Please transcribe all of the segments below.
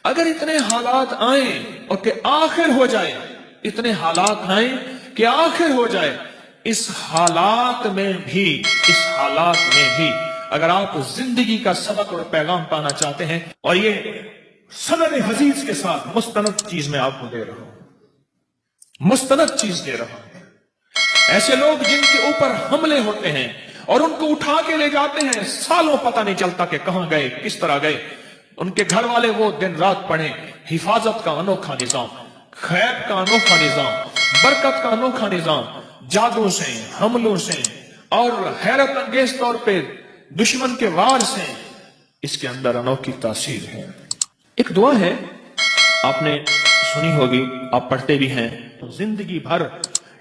اگر اتنے حالات آئیں اور کہ آخر ہو جائے، اتنے حالات آئیں کہ آخر ہو جائے، اس حالات میں بھی اگر آپ زندگی کا سبق اور پیغام پانا چاہتے ہیں، اور یہ سند حدیث کے ساتھ مستند چیز میں آپ کو دے رہا ہوں، مستند چیز دے رہا ہوں، ایسے لوگ جن کے اوپر حملے ہوتے ہیں اور ان کو اٹھا کے لے جاتے ہیں، سالوں پتہ نہیں چلتا کہ کہاں گئے، کس طرح گئے، ان کے گھر والے وہ دن رات پڑھیں، حفاظت کا انوکھا نظام، خیر کا انوکھا نظام، برکت کا انوکھا نظام، جادو سے، حملوں سے اور حیرت انگیز طور پہ دشمن کے وار سے، اس کے اندر انوکھی تاثیر ہے۔ ایک دعا ہے، آپ نے سنی ہوگی، آپ پڑھتے بھی ہیں، زندگی بھر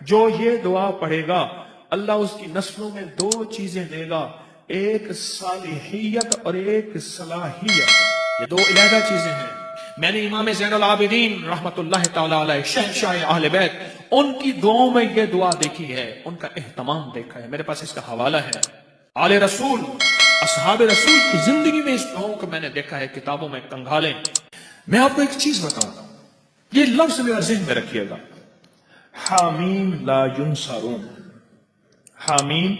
جو یہ دعا پڑھے گا اللہ اس کی نسلوں میں دو چیزیں دے گا، ایک صالحیت اور ایک صلاحیت، یہ دو علیحدہ چیزیں ہیں۔ میں نے امام زین العابدین رحمت اللہ تعالی علیہ شہنشاہ اہل بیت، ان کی دعاؤں میں یہ دعا دیکھی ہے، ان کا اہتمام دیکھا ہے، میرے پاس اس کا حوالہ ہے، آل رسول، اصحاب رسول کی زندگی میں اس دعاؤں کو میں نے دیکھا ہے، کتابوں میں کنگھالیں۔ میں آپ کو ایک چیز بتاؤں گا، یہ لفظ میرا ذہن میں رکھیے گا، حامیم لا ینصرون، حامیم۔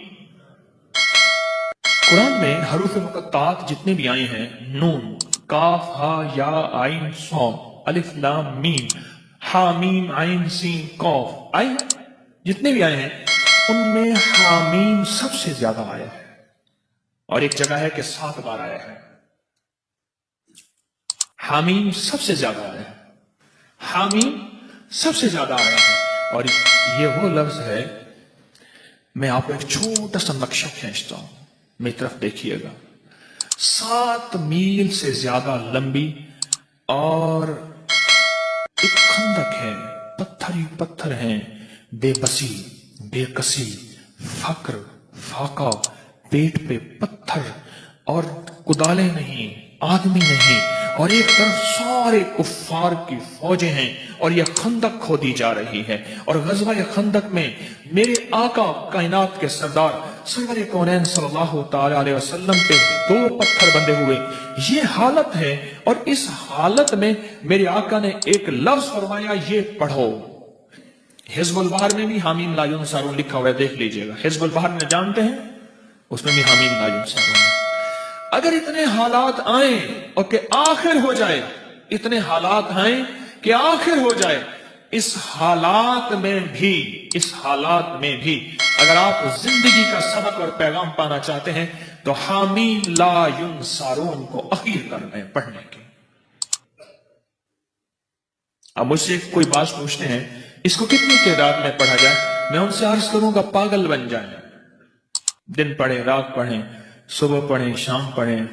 قرآن میں حروف مقطعات جتنے بھی آئے ہیں، نون، کاف، ہا، یا، عین، صاد، الف، لام، میم، حامیم، عین، سین، قاف، آئے ہیں، جتنے بھی آئے ہیں ان میں حامیم سب سے زیادہ آیا ہے، اور ایک جگہ ہے کہ 7 بار آیا ہے، حامیم سب سے زیادہ آیا ہے، حامیم سب سے زیادہ آیا ہے۔ اور یہ وہ لفظ ہے، میں آپ کو ایک چھوٹا سا نقشہ کھینچتا ہوں، میری طرف دیکھیے گا، 7 میل سے زیادہ لمبی اور ایک خندق ہے، پتھر ہی پتھر ہیں، بے بسی، بے کسی، فقر، فاقہ، پیٹ پہ پتھر اور کدالیں نہیں، آدمی نہیں، اور ایک طرف سارے کفار کی فوجیں ہیں، اور یہ خندق کھودی جا رہی ہے، اور غزوہ خندق میں میرے آقا کائنات کے سردار سرور کونین صلی اللہ تعالی علیہ وسلم پہ 2 پتھر بندے ہوئے، یہ حالت ہے، اور اس حالت میں میرے آقا نے ایک لفظ فرمایا، یہ پڑھو۔ حزب البحر میں بھی حامیم لا ینصرون لکھا ہوا ہے، دیکھ لیجئے گا، حزب البحر میں جانتے ہیں، اس میں بھی حامیم لا ینصرون۔ اگر اتنے حالات آئیں اور کہ آخر ہو جائے، اتنے حالات آئیں کہ آخر ہو جائے، اس حالات میں بھی اگر آپ زندگی کا سبق اور پیغام پانا چاہتے ہیں تو حامیم لا ینصرون کو اخیر کرنا ہے پڑھنے کی۔ اب مجھ سے کوئی بات پوچھتے ہیں، اس کو کتنی تعداد میں پڑھا جائے؟ میں ان سے عرض کروں گا پاگل بن جائیں، دن پڑھیں، رات پڑھیں، صبح پڑھیں، شام پڑھیں،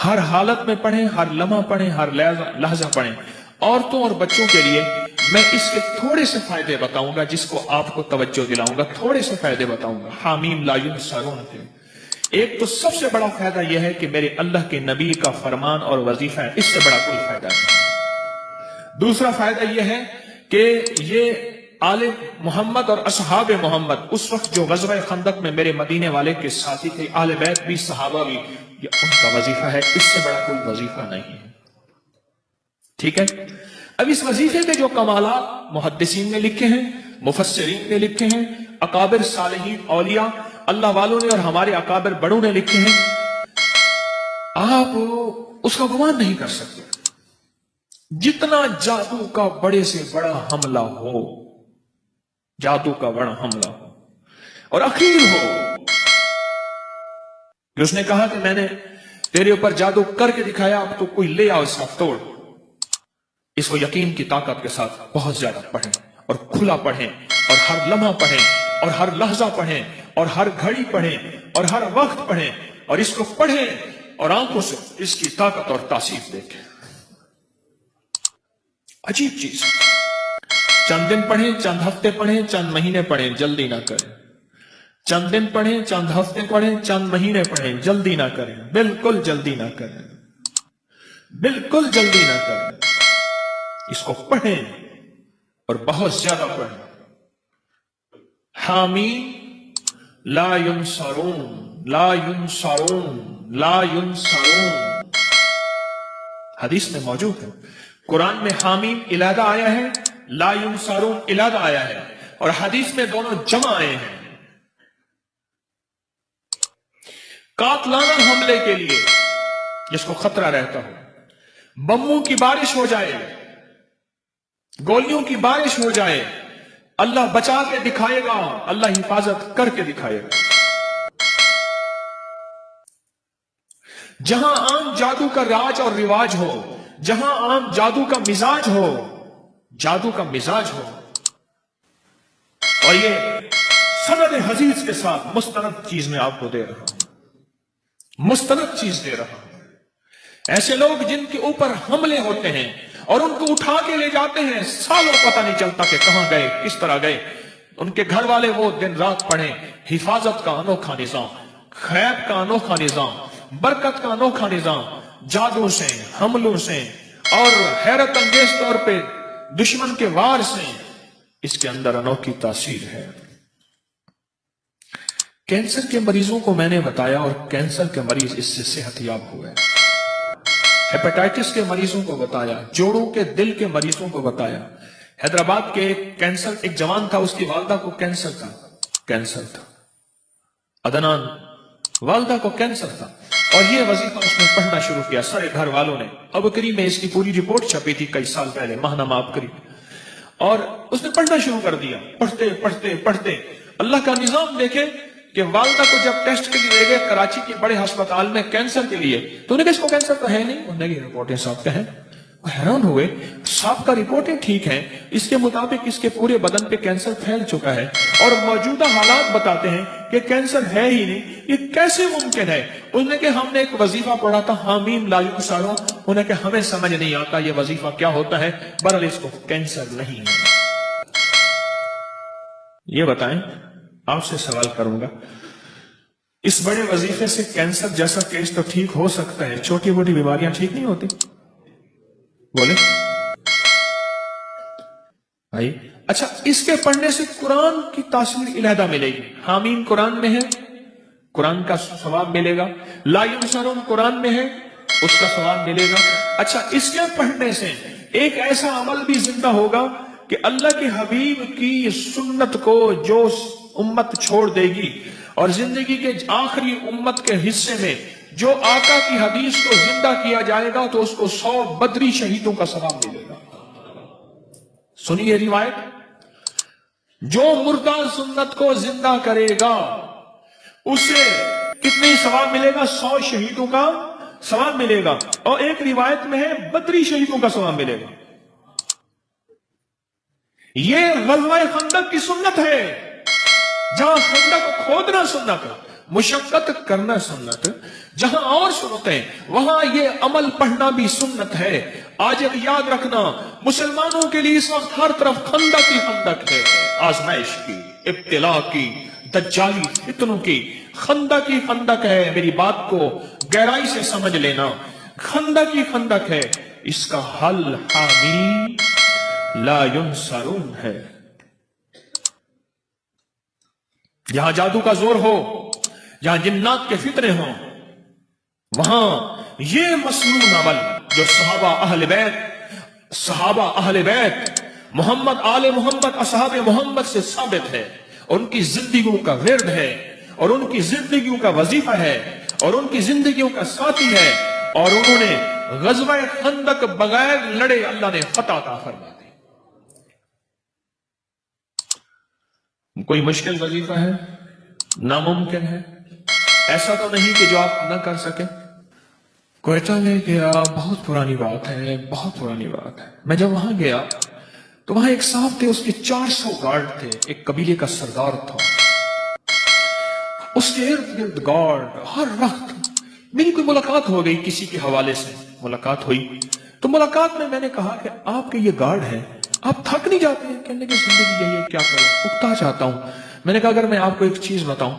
ہر حالت میں پڑھیں، ہر لمحہ پڑھیں، ہر لحظہ پڑھیں۔ عورتوں اور بچوں کے لیے میں اس کے تھوڑے سے فائدے بتاؤں گا، جس کو آپ کو توجہ دلاؤں گا، تھوڑے سے فائدے بتاؤں گا حامیم لا ینصرون کے۔ ایک تو سب سے بڑا فائدہ یہ ہے کہ میرے اللہ کے نبی کا فرمان اور وظیفہ ہے، اس سے بڑا کوئی فائدہ نہیں۔ دوسرا فائدہ یہ ہے کہ یہ آل محمد اور اصحاب محمد اس وقت جو غزوہ خندق میں میرے مدینے والے کے ساتھی تھے، آل بیت بھی، صحابہ بھی، یہ ان کا وظیفہ ہے، اس سے بڑا کوئی وظیفہ نہیں ہے۔ ٹھیک ہے؟ اب اس وظیفے کے جو کمالات محدثین نے لکھے ہیں، مفسرین نے لکھے ہیں، اکابر صالحین اولیاء اللہ والوں نے اور ہمارے اکابر بڑوں نے لکھے ہیں، آپ اس کا گمان نہیں کر سکتے۔ جتنا جادو کا بڑے سے بڑا حملہ ہو، جادو کا بڑا حملہ ہو اور اخیر ہو کہ اس نے کہا کہ میں نے تیرے اوپر جادو کر کے دکھایا، اب تو کوئی لے آؤ اس کا توڑ، اس کو یقین کی طاقت کے ساتھ بہت زیادہ پڑھیں اور کھلا پڑھیں اور ہر لمحہ پڑھیں اور ہر لحظہ پڑھیں اور ہر گھڑی پڑھیں اور ہر وقت پڑھیں اور اس کو پڑھیں اور آنکھوں سے اس کی طاقت اور تاثیر دیکھیں۔ عجیب چیز، چند دن پڑھیں، چند ہفتے پڑھیں، چند مہینے پڑھیں، جلدی نہ کریں۔ چند دن پڑھیں، چند ہفتے پڑھیں، چند مہینے پڑھیں، جلدی نہ کریں، بالکل جلدی نہ کریں، بالکل جلدی نہ کریں۔ اس کو پڑھیں اور بہت زیادہ پڑھیں۔ حامیم لا ینصرون، لا ینصرون، لا ینصرون، حدیث میں موجود ہے، قرآن میں حامیم علیحدہ آیا ہے، لا ینصرون علیحدہ آیا ہے، اور حدیث میں دونوں جمع آئے ہیں۔ قاتلانہ حملے کے لیے جس کو خطرہ رہتا ہو، بموں کی بارش ہو جائے، گولیوں کی بارش ہو جائے، اللہ بچا کے دکھائے گا، اللہ حفاظت کر کے دکھائے گا۔ جہاں عام جادو کا راج اور رواج ہو، جہاں عام جادو کا مزاج ہو، جادو کا مزاج ہو، اور یہ سند حدیث کے ساتھ مستند چیز میں آپ کو دے رہا ہوں، مستند چیز دے رہا ہوں۔ ایسے لوگ جن کے اوپر حملے ہوتے ہیں اور ان کو اٹھا کے لے جاتے ہیں، سالوں پتہ نہیں چلتا کہ کہاں گئے، کس طرح گئے، ان کے گھر والے وہ دن رات پڑھیں، حفاظت کا انوکھا نظام، خیب کا انوکھا نظام، برکت کا انوکھا نظام، جادو سے، حملوں سے اور حیرت انگیز طور پہ دشمن کے وار سے، اس کے اندر انوکھی تاثیر ہے۔ کینسر کے مریضوں کو میں نے بتایا اور کینسر کے مریض اس سے صحت یاب ہوئے، ہیپیٹائٹس کے مریضوں کو بتایا، جوڑوں کے دل کے مریضوں کو بتایا۔ حیدرآباد کے ایک جوان تھا، اس کی والدہ کو کینسر تھا، عدنان، والدہ کو کینسر تھا، اور یہ وظیفہ اس نے پڑھنا شروع کیا۔ سارے گھر والوں نے، ابکری میں اس کی پوری رپورٹ چھپی تھی کئی سال پہلے، ماہنامہ ابکری، اور اس نے پڑھنا شروع کر دیا۔ پڑھتے پڑھتے پڑھتے اللہ کا نظام دیکھے کہ والدہ کو جب ٹیسٹ کے لیے لے گئے کراچی کے بڑے ہسپتال میں کینسر کے لیے، تو انہیں کہ اس کو کینسر تو ہے نہیں، انہوں نے کہ رپورٹیں صاحب کا ہے۔ وہ حیران ہوئے، صاحب کا رپورٹیں ٹھیک ہیں، اس کے مطابق اس کے پورے بدن پہ کینسر پھیل چکا ہے، اور موجودہ حالات بتاتے ہیں کہ کینسر ہے ہی نہیں، یہ کیسے ممکن ہے؟ انہوں نے کہ ہم نے ایک وظیفہ پڑھا تھا، حامیم لا ینصرون، انہوں نے کہ ہمیں سمجھ نہیں آتا یہ وظیفہ کیا ہوتا ہے، بہرحال اس کو کینسر نہیں ہے۔ یہ بتائیں، آپ سے سوال کروں گا، اس بڑے وظیفے سے کینسر جیسا کیس تو ٹھیک ہو سکتا ہے، چھوٹی موٹی بیماریاں ٹھیک نہیں ہوتی؟ بولے بھائی، اچھا، اس کے پڑھنے سے قرآن کی تاثیر علیحدہ ملے گی۔ حامیم قرآن میں ہے، قرآن کا ثواب ملے گا، لا ینصرون قرآن میں ہے، اس کا ثواب ملے گا۔ اچھا، اس کے پڑھنے سے ایک ایسا عمل بھی زندہ ہوگا کہ اللہ کے حبیب کی سنت کو جو امت چھوڑ دے گی، اور زندگی کے آخری امت کے حصے میں جو آقا کی حدیث کو زندہ کیا جائے گا تو اس کو 100 بدری شہیدوں کا ثواب ملے گا۔ سنیے روایت، جو مردہ سنت کو زندہ کرے گا اسے کتنی ثواب ملے گا؟ 100 شہیدوں کا ثواب ملے گا، اور ایک روایت میں ہے بدری شہیدوں کا ثواب ملے گا۔ یہ غزوہ خندق کی سنت ہے، جہاں خندق کو کھودنا سنت، مشقت کرنا سنت، جہاں اور سنتیں وہاں یہ عمل پڑھنا بھی سنت ہے۔ آج ایک یاد رکھنا، مسلمانوں کے لیے اس وقت ہر طرف خندق ہی خندق ہے، آزمائش کی، ابتلا کی، دجالی فتنوں کی، خندق ہی خندق ہے۔ میری بات کو گہرائی سے سمجھ لینا، خندق ہی خندق ہے، اس کا حل حامیم لا ینصرون ہے۔ جہاں جادو کا زور ہو، جہاں جنات کے فتنے ہوں، وہاں یہ مسنون عمل جو صحابہ اہل بیت محمد آل محمد اصحاب محمد سے ثابت ہے، ان کی زندگیوں کا ورد ہے، اور ان کی زندگیوں کا وظیفہ ہے، اور ان کی زندگیوں کا ساتھی ہے، اور انہوں نے غزوہ خندق بغیر لڑے اللہ نے فتح عطا فرما دی۔ کوئی مشکل وظیفہ ہے؟ ناممکن ہے؟ ایسا تو نہیں کہ جو آپ نہ کر سکیں؟ کوئٹہ میں گیا، بہت پرانی بات ہے، بہت پرانی بات ہے۔ میں جب وہاں گیا تو وہاں ایک صاحب تھے، اس کے 400 گارڈ تھے، ایک قبیلے کا سردار تھا، اس کے ارد گرد گارڈ۔ ہر وقت میری کوئی ملاقات ہو گئی، کسی کے حوالے سے ملاقات ہوئی، تو ملاقات میں نے کہا کہ آپ کے یہ گارڈ ہیں، آپ تھک نہیں جاتے ہیں؟ کہنے کی زندگی یہی ہے، کیا کروں، اکتا چاہتا ہوں۔ میں نے کہا اگر میں آپ کو ایک چیز بتاؤں،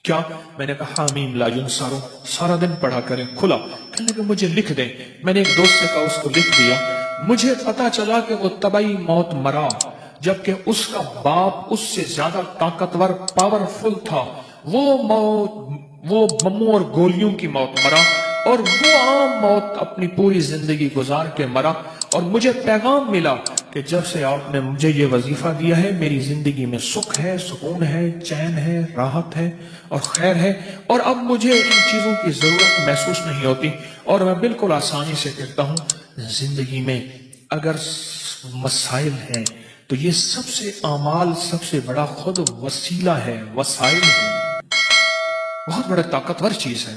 کیا؟ میں نے کہا حامیم لا ینصرون سارا دن پڑھا کریں، کھلا۔ کہنے کہ مجھے لکھ دیں۔ میں نے ایک دوست سے کہا، اس کو لکھ دیا۔ مجھے پتا چلا کہ وہ طبعی موت مرا، جبکہ اس کا باپ اس سے زیادہ طاقتور، پاورفل تھا، وہ بموں اور گولیوں کی موت مرا، اور وہ عام موت اپنی پوری زندگی گزار کے مرا، اور مجھے پیغام ملا کہ جب سے آپ نے مجھے یہ وظیفہ دیا ہے میری زندگی میں سکھ ہے، سکون ہے، چین ہے، راحت ہے اور خیر ہے، اور اب مجھے ان چیزوں کی ضرورت محسوس نہیں ہوتی، اور میں بالکل آسانی سے کہتا ہوں زندگی میں اگر مسائل ہیں تو یہ سب سے اعمال سب سے بڑا خود وسیلہ ہے، وسائل ہے، بہت بڑا طاقتور چیز ہے،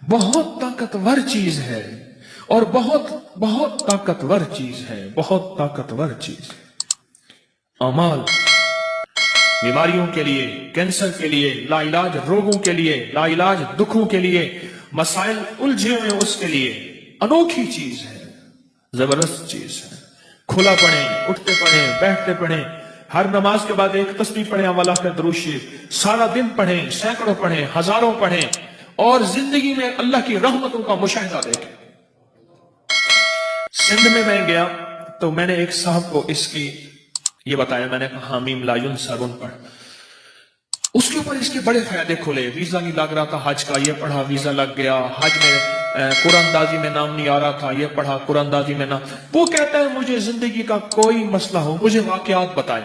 بہت طاقتور چیز ہے، اور بہت طاقتور چیز ہے، بہت طاقتور چیز ہے۔ اعمال بیماریوں کے لیے، کینسر کے لیے، لا علاج روگوں کے لیے، لا علاج دکھوں کے لیے، مسائل الجھے ہوئے اس کے لیے انوکھی چیز ہے، زبردست چیز ہے۔ کھلا پڑھیں، اٹھتے پڑھیں، بیٹھتے پڑھیں، ہر نماز کے بعد ایک تسبیح پڑھیں، اللہ کا درود شریف، سارا دن پڑھیں، سینکڑوں پڑھیں، ہزاروں پڑھیں، اور زندگی میں اللہ کی رحمتوں کا مشاہدہ دیکھیں۔ سندھ میں گیا تو میں نے ایک صاحب کو اس کی یہ بتایا، میں نے کہا حامیم لا ینصرون پڑھ، اس کے اوپر اس کے بڑے فائدے کھلے، ویزا نہیں لگ رہا تھا حج کا، یہ پڑھا ویزا لگ گیا، حج میں قرآن دازی میں نام نہیں آ رہا تھا، یہ پڑھا قرآن دازی میں نام، وہ کہتا ہے مجھے زندگی کا کوئی مسئلہ ہو مجھے واقعات بتائے،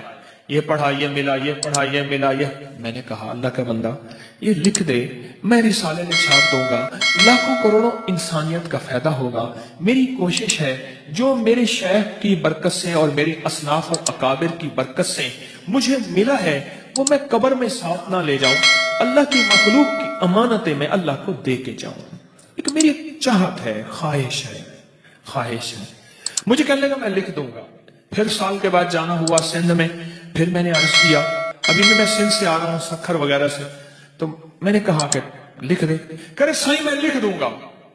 یہ پڑھا یہ ملا، یہ پڑھا یہ ملا، یہ میں نے کہا اللہ کا بندہ یہ لکھ دے، میں رسالے میں چھاپ دوں گا، لاکھوں کروڑوں انسانیت کا فائدہ ہوگا۔ میری کوشش ہے جو میرے شیخ کی برکت سے اور میرے اسلاف اور اکابر کی برکت سے مجھے ملا ہے وہ میں قبر میں ساتھ نہ لے جاؤں، اللہ کی مخلوق کی امانتیں میں اللہ کو دے کے جاؤں۔ ایک میری چاہت ہے، خواہش ہے۔ مجھے کہنے لگا میں لکھ دوں گا۔ پھر سال کے بعد جانا ہوا سندھ میں، پھر میں نے عرض کیا، ابھی بھی میں سندھ سے آ رہا ہوں سکھر وغیرہ سے، تو میں نے کہا کہ لکھ دے، کہہ رہے صحیح میں لکھ دوں گا۔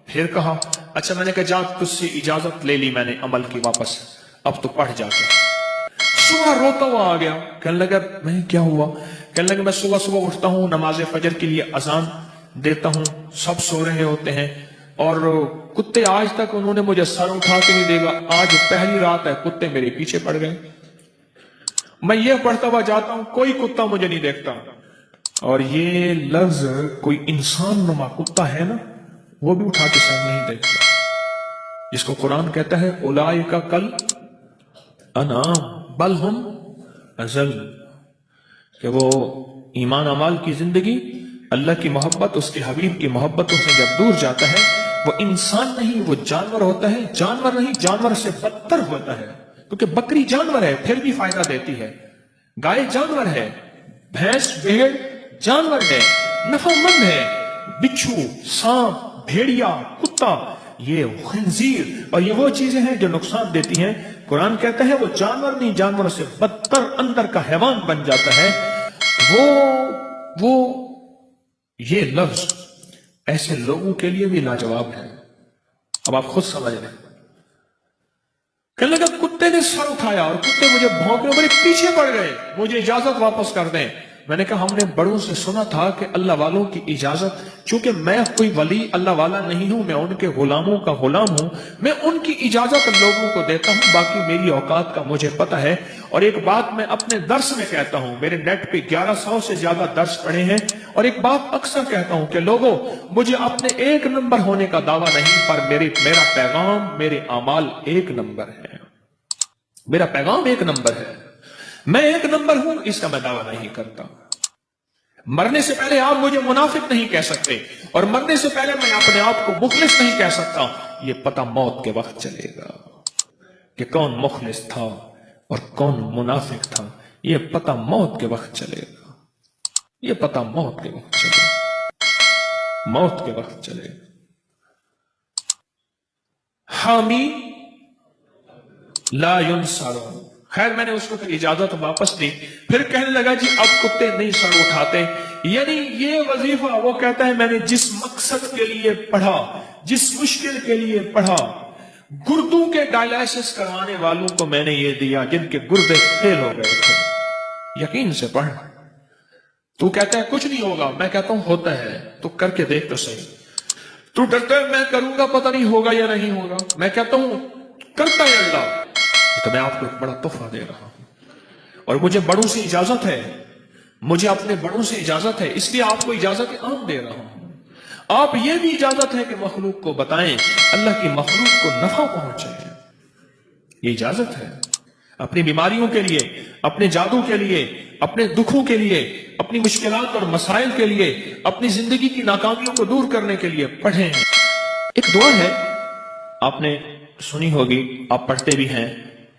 پھر کہا اچھا، میں نے کہا جا تجھ سے اجازت لے لی میں نے عمل کی واپس، اب تو پڑھ جا کے۔ صبح روتا ہوا آ گیا، کہنے لگا میں کیا ہوا؟ کہنے لگا میں صبح اٹھتا ہوں، نماز فجر کے لیے اذان دیتا ہوں، سب سو رہے ہوتے ہیں، اور کتے آج تک انہوں نے مجھے سر اٹھا کے نہیں دیکھا، آج پہلی رات ہے کتے میرے پیچھے پڑ گئے، میں یہ پڑھتا ہوا جاتا ہوں کوئی کتا مجھے نہیں دیکھتا، اور یہ لفظ کوئی انسان نما کتا ہے نا وہ بھی اٹھا کے سر نہیں دیکھتا، جس کو قرآن کہتا ہے اولئک کل انعام بل ہم اضل، کہ وہ ایمان اعمال کی زندگی، اللہ کی محبت، اس کے حبیب کی محبتوں سے جب دور جاتا ہے وہ انسان نہیں، وہ جانور ہوتا ہے، جانور نہیں جانور سے بدتر ہوتا ہے، کیونکہ بکری جانور ہے پھر بھی فائدہ دیتی ہے، گائے جانور ہے، بھینس بھیڑ جانور ہے، نفع مند ہے، بچھو سانپ بھیڑیا کتا یہ خنزیر اور یہ وہ چیزیں ہیں جو نقصان دیتی ہیں، قرآن کہتا ہے وہ جانور نہیں جانور سے بدتر اندر کا حیوان بن جاتا ہے۔ وہ یہ لفظ ایسے لوگوں کے لیے بھی لاجواب ہے۔ اب آپ خود سمجھ لیں، کہنے لگا کتے نے سر اٹھایا اور کتے مجھے بھونکنے میرے پیچھے پڑ گئے، مجھے اجازت واپس کر دیں۔ میں نے کہا ہم نے بڑوں سے سنا تھا کہ اللہ والوں کی اجازت، چونکہ میں کوئی ولی اللہ والا نہیں ہوں، میں ان کے غلاموں کا غلام ہوں، میں ان کی اجازت لوگوں کو دیتا ہوں، باقی میری اوقات کا مجھے پتہ ہے۔ اور ایک بات میں اپنے درس میں کہتا ہوں، میرے نیٹ پہ 1100 سے زیادہ درس پڑھے ہیں، اور ایک بات اکثر کہتا ہوں کہ لوگوں مجھے اپنے ایک نمبر ہونے کا دعویٰ نہیں، پر میرا پیغام میرے اعمال ایک نمبر ہے، میرا پیغام ایک نمبر ہے، میں ایک نمبر ہوں، اس کا میں دعویٰ نہیں کرتا۔ مرنے سے پہلے آپ مجھے منافق نہیں کہہ سکتے، اور مرنے سے پہلے میں اپنے آپ کو مخلص نہیں کہہ سکتا، یہ پتہ موت کے وقت چلے گا کہ کون مخلص تھا اور کون منافق تھا، یہ پتہ موت کے وقت چلے گا، یہ پتہ موت کے وقت چلے گا، موت کے وقت چلے گا۔ حامی لا ینصرون، خیر میں نے اس کو پھر اجازت واپس دی، پھر کہنے لگا جی اب کتے نہیں سر اٹھاتے، یعنی یہ وظیفہ وہ کہتا ہے میں نے جس مقصد کے لیے پڑھا، جس مشکل کے لیے پڑھا، گردوں کے ڈائلائسس کروانے والوں کو میں نے یہ دیا جن کے گردے فیل ہو گئے تھے، یقین سے پڑھ۔ تو کہتا ہے کچھ نہیں ہوگا، میں کہتا ہوں ہوتا ہے، تو کر کے دیکھ تو صحیح۔ تو ڈرتا ہے میں کروں گا پتہ نہیں ہوگا یا نہیں ہوگا، میں کہتا ہوں کرتا ہے اللہ، تو میں آپ کو ایک بڑا تحفہ دے رہا ہوں، اور مجھے بڑوں سے اجازت ہے، مجھے اپنے بڑوں سے اجازت ہے، اس لیے آپ کو اجازت عام دے رہا ہوں۔ آپ یہ بھی اجازت ہے کہ مخلوق کو بتائیں، اللہ کی مخلوق کو نفع پہنچے، یہ اجازت ہے۔ اپنی بیماریوں کے لیے، اپنے جادو کے لیے، اپنے دکھوں کے لیے، اپنی مشکلات اور مسائل کے لیے، اپنی زندگی کی ناکامیوں کو دور کرنے کے لیے پڑھیں۔ ایک دعا ہے، آپ نے سنی ہوگی، آپ پڑھتے بھی ہیں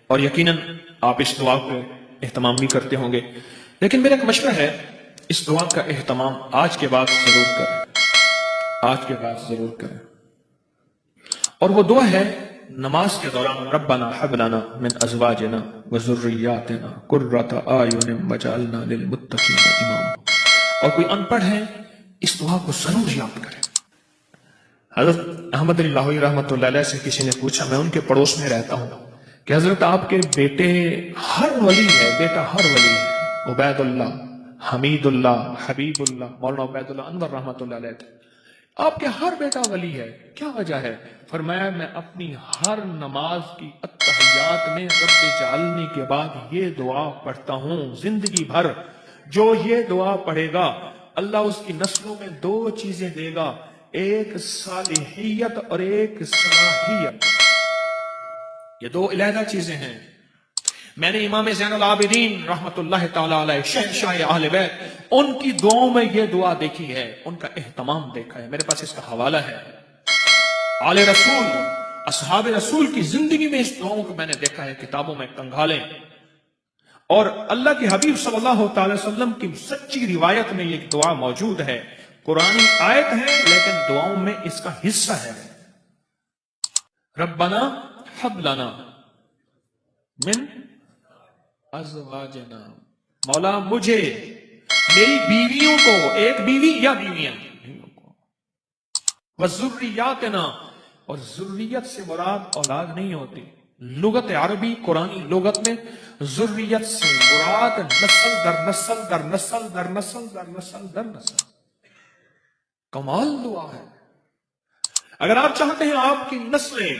اور یقیناً آپ اس دعا کو اہتمام بھی کرتے ہوں گے، لیکن میرا ایک مشورہ ہے، اس دعا کا اہتمام آج کے بعد ضرور کریں، آج کے بعد ضرور کریں۔ اور وہ دعا ہے نماز کے دوران، ربنا ہب لنا من ازواجنا وذریاتنا قرۃ اعین واجعلنا للمتقین اماما۔ اور کوئی ان پڑھ ہے، اس دعا کو ضرور یاد کریں۔ حضرت احمد علی لاہوری رحمۃ اللہ علیہ سے کسی نے پوچھا، میں ان کے پڑوس میں رہتا ہوں، کہ حضرت آپ کے بیٹے ہر ولی ہے، بیٹا ہر ولی ہے، عبید اللہ، حمید اللہ، حبیب اللہ، مولانا عبید اللہ انور رحمۃ اللہ علیہ تھے، آپ کے ہر بیٹا ولی ہے، کیا وجہ ہے؟ فرمایا میں اپنی ہر نماز کی اتحیات میں رب جعلنی کے بعد یہ دعا پڑھتا ہوں، زندگی بھر جو یہ دعا پڑھے گا اللہ اس کی نسلوں میں دو چیزیں دے گا، ایک صالحیت اور ایک صلاحیت، یہ دو علیحدہ چیزیں ہیں۔ میں نے امام زین العابدین رحمت اللہ تعالی علیہ، شہنشاہ اہل بیت، ان کی دعاؤں میں یہ دعا دیکھی ہے، ان کا اہتمام دیکھا ہے، میرے پاس اس کا حوالہ ہے۔ آل رسول، اصحاب رسول کی زندگی میں اس دعاؤں کو میں نے دیکھا ہے، کتابوں میں کنگھالیں، اور اللہ کے حبیب صلی اللہ تعالی وسلم کی سچی روایت میں یہ دعا موجود ہے، قرآنی آیت ہے لیکن دعاؤں میں اس کا حصہ ہے۔ ربنا ہب لنا من ازواجنا، مولا مجھے، میری بیویوں کو، ایک بیوی یا بیویاں، وذریاتنا، اور ذریت سے مراد اولاد نہیں ہوتی، لغت عربی قرآنی لغت میں ذریت سے مراد نسل در نسل در نسل در نسل در نسل در نسل۔ کمال دعا ہے۔ اگر آپ چاہتے ہیں آپ کی نسلیں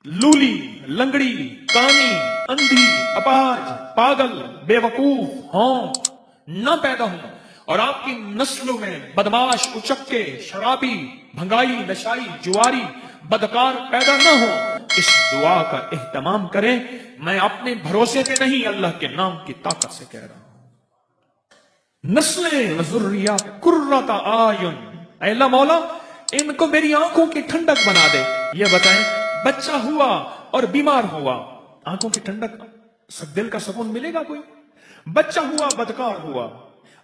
لولی، لنگڑی، کانی، اندھی، اپاہج، پاگل، بے وقوف نہ پیدا ہوں، اور آپ کی نسلوں میں بدماش، اچکے، شرابی، بھنگائی، نشائی، جواری، بدکار پیدا نہ ہو، اس دعا کا اہتمام کریں۔ میں اپنے بھروسے پہ نہیں، اللہ کے نام کی طاقت سے کہہ رہا ہوں۔ نسلیں و ذریات قرۃ اعین، اے اللہ مولا ان کو میری آنکھوں کی ٹھنڈک بنا دے۔ یہ بتائیں، بچہ ہوا اور بیمار ہوا، آنکھوں کی ٹھنڈک، دل کا سکون ملے گا کوئی؟ بچہ ہوا بدکار ہوا،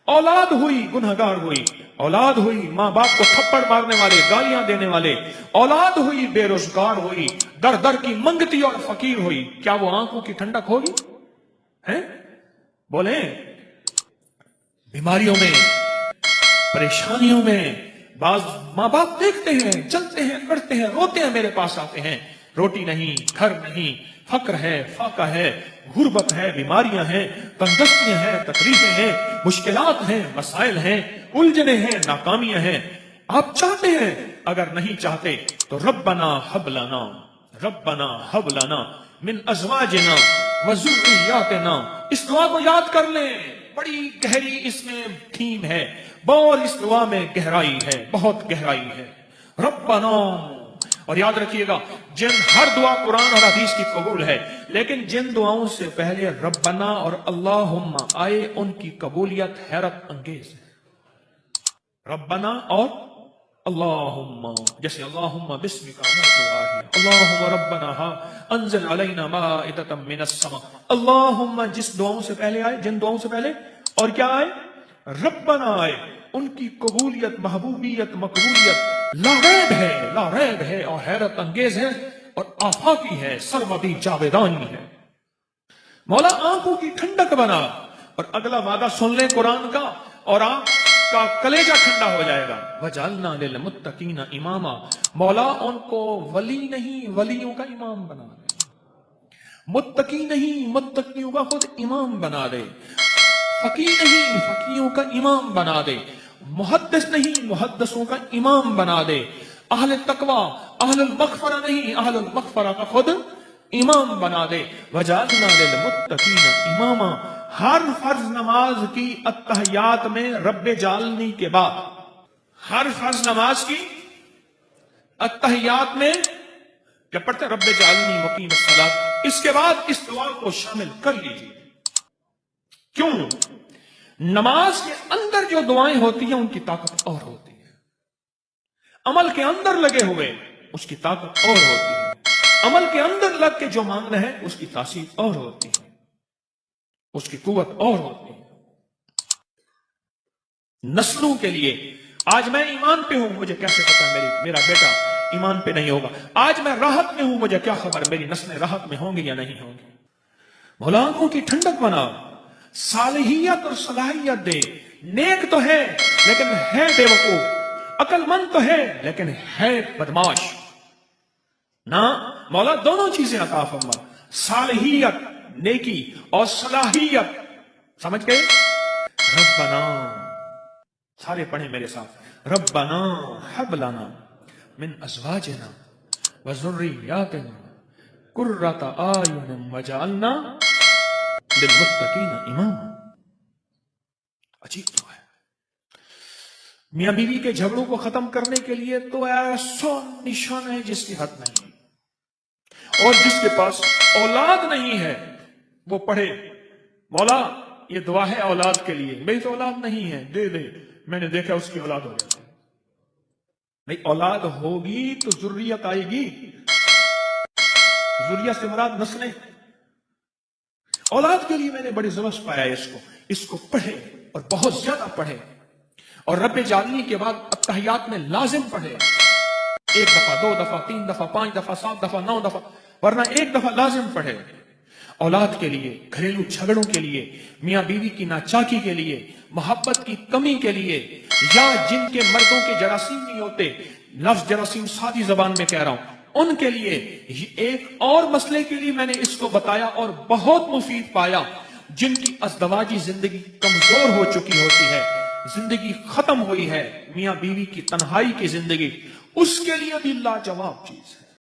اولاد ہوئی گنہگار ہوئی، اولاد ہوئی ماں باپ کو تھپڑ مارنے والے، گالیاں دینے والے، اولاد ہوئی بے روزگار ہوئی، در در کی منگتی اور فقیر ہوئی، کیا وہ آنکھوں کی ٹھنڈک ہوگی؟ ہیں بولیں؟ بیماریوں میں، پریشانیوں میں، بعض ماں باپ دیکھتے ہیں، چلتے ہیں، کرتے ہیں، روتے ہیں، میرے پاس آتے ہیں، روٹی نہیں، گھر نہیں، فقر ہے، فاقہ ہے، غربت ہے، بیماریاں ہیں، تندرستیاں ہیں، تکلیفیں ہیں، مشکلات ہیں، مسائل ہیں، الجھنیں ہیں، ناکامیاں ہیں۔ آپ چاہتے ہیں، اگر نہیں چاہتے تو ربنا ہب لنا، ربنا ہب لنا من ازواجنا وذریاتنا، اس دعا کو یاد کر لیں، بڑی گہری اس میں تھیم ہے، بہت اس دعا میں گہرائی ہے، بہت گہرائی ہے۔ ربنا، اور یاد رکھیے گا جن ہر دعا قرآن اور حدیث کی قبول ہے، لیکن جن دعاؤں سے پہلے ربنا اور اللہم آئے ان کی قبولیت حیرت انگیز ہے۔ ربنا اور اللہم، جیسے اللہم بسمک امرت اللہم ربنا انزل علینا مائدۃ من السماء، اللہم جس دعاؤں سے پہلے آئے، جن دعاؤں سے پہلے، اور کیا آئے؟ ربنا آئے، ان کی قبولیت، محبوبیت، مقبولیت لا ریب ہے، لا ریب ہے، اور حیرت انگیز ہے، اور آفاقی ہے، سرمدی جاویدانی ہے۔ مولا آنکھوں کی ٹھنڈک بنا، اور اگلا وعدہ سن لیں قرآن کا، اور آپ کا کلیجہ ٹھنڈا ہو جائے گا۔ وَجَعَلْنَا لِلْمُتَّقِينَ إِمَامًا، مولا ان کو ولی نہیں، ولیوں کا امام بنا دے، متقی نہیں، متقیوں کا خود امام بنا دے، فقی نہیں، فقیوں کا امام بنا دے، محدث نہیں، محدثوں کا امام بنا دے، اہل تقوی، اہل المغفرہ نہیں، اہل المغفرہ کا خود امام بنا دے۔ وَجَعَلْنَا لِلْمُتَّقِينَ إِمَامًا، ہر فرض نماز کی اتحیات میں رب جعلنی کے بعد، ہر فرض نماز کی التحیات میں جب پڑھتے ہیں رب جعلنی مقیم الصلاۃ، اس کے بعد اس دعا کو شامل کر لیجیے. کیوں؟ نماز کے اندر جو دعائیں ہوتی ہیں ان کی طاقت اور ہوتی ہے. عمل کے اندر لگے ہوئے اس کی طاقت اور ہوتی ہے. عمل کے اندر لگ کے جو مانگنا ہے اس کی تاثیر اور ہوتی ہے، اس کی قوت اور ہوتی ہے. نسلوں کے لیے آج میں ایمان پہ ہوں، مجھے کیسے پتا میرا بیٹا ایمان پہ نہیں ہوگا. آج میں راحت میں ہوں، مجھے کیا خبر میری نسلیں راحت میں ہوں گی یا نہیں ہوں گی. مولا آنکھوں کی ٹھنڈک بنا، صالحیت اور صلاحیت دے. نیک تو ہے لیکن ہے بے وقوف، عقل مند تو ہے لیکن ہے بدماش. نہ مولا دونوں چیزیں عطا فرما، صالحیت نیکی اور صلاحیت. سمجھ گئے؟ ربنا، سارے پڑھیں میرے ساتھ، ربنا حب لنا من ازواجنا وذریاتنا قرۃ اعین وجعلنا للمتقین اماما. عجیب تو ہے. میاں بیوی کے جھگڑوں کو ختم کرنے کے لیے تو ایسا نشان ہے جس کی حد نہیں. اور جس کے پاس اولاد نہیں ہے وہ پڑھے، مولا یہ دعا ہے اولاد کے لیے، میری تو اولاد نہیں ہے، دے دے. میں نے دیکھا اس کی اولاد ہو جاتی ہے. نہیں، اولاد ہوگی تو ذریت آئے گی. ذریت سے مراد نسلیں. اولاد کے لیے میں نے بڑی ضرورت پایا اس کو پڑھے اور بہت زیادہ پڑھے. اور رب جعلنی کے بعد التحیات میں لازم پڑھے. 1 دفعہ 2 دفعہ 3 دفعہ 5 دفعہ 7 دفعہ 9 دفعہ، ورنہ 1 دفعہ لازم پڑھے. اولاد کے لیے، گھریلو جھگڑوں کے لیے، میاں بیوی کی ناچاکی کے لیے، محبت کی کمی کے لیے، یا جن کے مردوں کے جراثیم نہیں ہوتے، لفظ جراثیم سادی زبان میں کہہ رہا ہوں، ان کے لیے. ایک اور مسئلے کے لیے میں نے اس کو بتایا اور بہت مفید پایا. جن کی ازدواجی زندگی کمزور ہو چکی ہوتی ہے، زندگی ختم ہوئی ہے، میاں بیوی کی تنہائی کی زندگی، اس کے لیے بھی لاجواب چیز ہے.